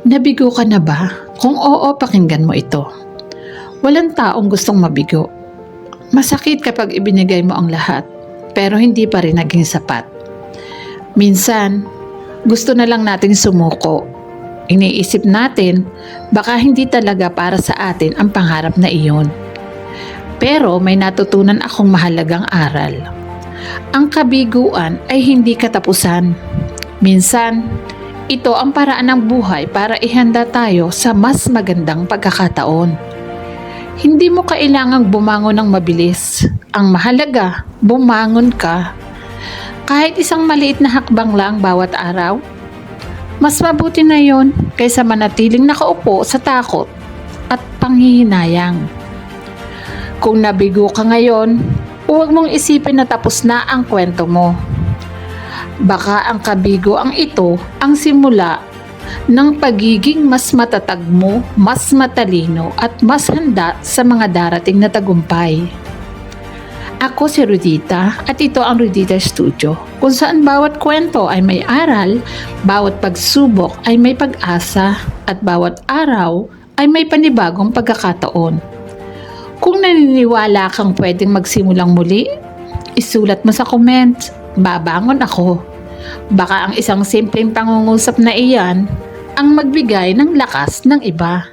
Nabigo ka na ba? Kung oo, pakinggan mo ito. Walang taong gustong mabigo. Masakit kapag ibinigay mo ang lahat, pero hindi pa rin naging sapat. Minsan, gusto na lang nating sumuko. Iniisip natin, baka hindi talaga para sa atin ang pangarap na iyon. Pero may natutunan akong mahalagang aral. Ang kabiguan ay hindi katapusan. Minsan, ito ang paraan ng buhay para ihanda tayo sa mas magandang pagkakataon. Hindi mo kailangang bumangon ng mabilis. Ang mahalaga, bumangon ka. Kahit isang maliit na hakbang lang bawat araw, mas mabuti na yon kaysa manatiling nakaupo sa takot at panghihinayang. Kung nabigo ka ngayon, huwag mong isipin na tapos na ang kwento mo. Baka ang kabiguang ito ang simula ng pagiging mas matatag mo, mas matalino at mas handa sa mga darating na tagumpay. Ako si Rudita at ito ang Rudita Studio, kung saan bawat kwento ay may aral, bawat pagsubok ay may pag-asa at bawat araw ay may panibagong pagkakataon. Kung naniniwala kang pwedeng magsimulang muli, isulat mo sa comments, babangon ako. Baka ang isang simpleng pangungusap na iyan ang magbigay ng lakas ng iba.